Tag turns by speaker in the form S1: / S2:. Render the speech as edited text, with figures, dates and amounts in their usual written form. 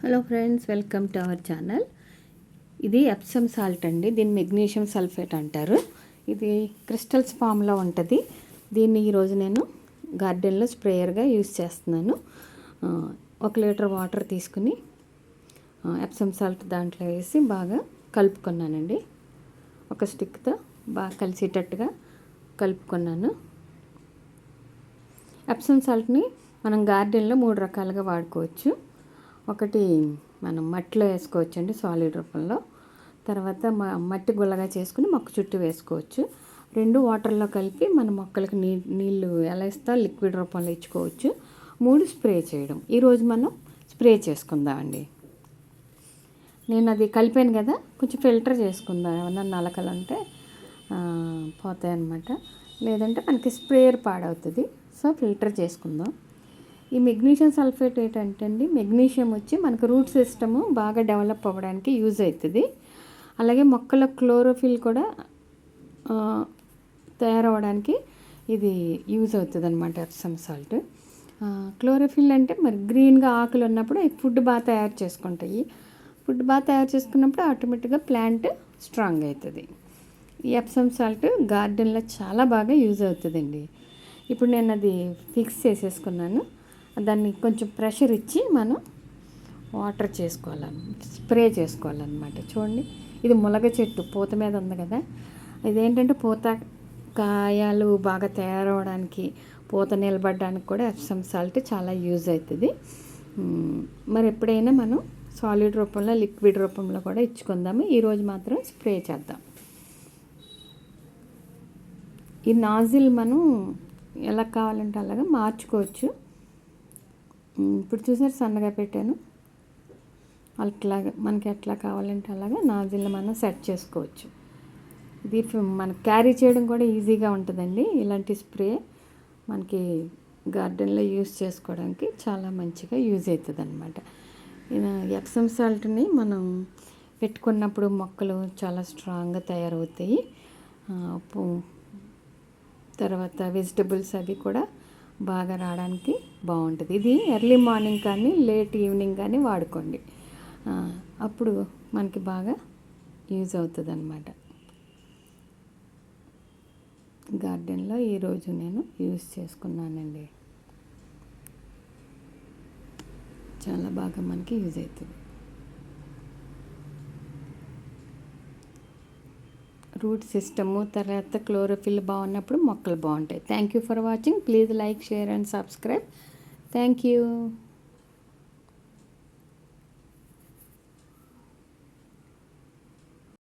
S1: Hello friends, welcome to our channel. ఇది Epsom salt అండి. దీన్ని మెగ్నీషియం సల్ఫేట్ అంటారు. ఇది క్రిస్టల్స్ ఫామ్లో ఉంటుంది. దీన్ని ఈరోజు నేను గార్డెన్లో స్ప్రేయర్గా యూజ్ చేస్తున్నాను. 1 లీటర్ వాటర్ తీసుకుని ఎప్సమ్ సాల్ట్ దాంట్లో వేసి బాగా కలుపుకున్నానండి. ఒక స్టిక్తో బాగా కలిసేటట్టుగా కలుపుకున్నాను. ఎప్సమ్ సాల్ట్ని మనం గార్డెన్లో 3 రకాలుగా వాడుకోవచ్చు. ఒకటి మనం మట్టిలో వేసుకోవచ్చండి, సాలిడ్ రూపంలో. తర్వాత మట్టి గుల్లగా చేసుకుని మొక్క చుట్టూ వేసుకోవచ్చు. 2 వాటర్లో కలిపి మన మొక్కలకి నీళ్ళు ఎలా ఇస్తా లిక్విడ్ రూపంలో ఇచ్చుకోవచ్చు. 3 స్ప్రే చేయడం. ఈరోజు మనం స్ప్రే చేసుకుందామండి. నేను అది కలిపాను కదా, కొంచెం ఫిల్టర్ చేసుకుందాం. ఏమన్నా నలకలు ఉంటే పోతాయి అన్నమాట. లేదంటే మనకి స్ప్రేయర్ పాడవుతుంది. సో ఫిల్టర్ చేసుకుందాం. ఈ మెగ్నీషియం సల్ఫేట్ ఏంటంటే అండి, మెగ్నీషియం వచ్చి మనకు రూట్ సిస్టము బాగా డెవలప్ అవ్వడానికి యూజ్ అవుతుంది. అలాగే మొక్కల క్లోరోఫిల్ కూడా తయారవడానికి ఇది యూజ్ అవుతుంది అనమాట ఎప్సమ్ సాల్ట్. క్లోరోఫిల్ అంటే మరి గ్రీన్గా ఆకులు ఉన్నప్పుడు ఫుడ్ బాగా తయారు చేసుకుంటాయి. ఫుడ్ బాగా తయారు చేసుకున్నప్పుడు ఆటోమేటిక్గా ప్లాంట్ స్ట్రాంగ్ అవుతుంది. ఈ ఎప్సమ్ సాల్ట్ గార్డెన్లో చాలా బాగా యూజ్ అవుతుందండి. ఇప్పుడు నేను అది ఫిక్స్ చేసేసుకున్నాను. దాన్ని కొంచెం ప్రెషర్ ఇచ్చి మనం వాటర్ స్ప్రే చేసుకోవాలన్నమాట. చూడండి, ఇది ములగ చెట్టు పూత మీద ఉంది కదా. ఇదేంటంటే పూత కాయలు బాగా తయారవడానికి, పూత నిలబడడానికి కూడా ఎప్సమ్ సాల్ట్ చాలా యూజ్ అవుతుంది. మరి ఎప్పుడైనా మనం సాలిడ్ రూపంలో, లిక్విడ్ రూపంలో కూడా ఇచ్చుకుందాము. ఈరోజు మాత్రం స్ప్రే చేద్దాం. ఈ నాజిల్ మనం ఎలా కావాలంటే అలాగా మార్చుకోవచ్చు. ఇప్పుడు చూసారు, సన్నగా పెట్టాను. అట్లాగా మనకి ఎట్లా కావాలంటే అలాగా నాజిల్ని మనం సెట్ చేసుకోవచ్చు. ఇది మనకు క్యారీ చేయడం కూడా ఈజీగా ఉంటుందండి. ఇలాంటి స్ప్రే మనకి గార్డెన్లో యూజ్ చేసుకోవడానికి చాలా మంచిగా యూజ్ అవుతుంది అనమాట. ఎప్సమ్ సాల్ట్ని మనం పెట్టుకున్నప్పుడు మొక్కలు చాలా స్ట్రాంగ్గా తయారవుతాయి. తర్వాత వెజిటబుల్స్ అవి కూడా బాగా రావడానికి బాగుంటుంది. ఇది ఎర్లీ మార్నింగ్ కానీ లేట్ ఈవినింగ్ కానీ వాడుకోండి. అప్పుడు మనకి బాగా యూజ్ అవుతుంది అన్నమాట. గార్డెన్లో ఈరోజు నేను యూజ్ చేసుకున్నానండి. చాలా బాగా మనకి యూజ్ అవుతుంది. రూట్ సిస్టము, తర్వాత క్లోరోఫిల్ బాగున్నప్పుడు మొక్కలు బాగుంటాయి. Thank you for watching. Please like, share and subscribe. Thank you.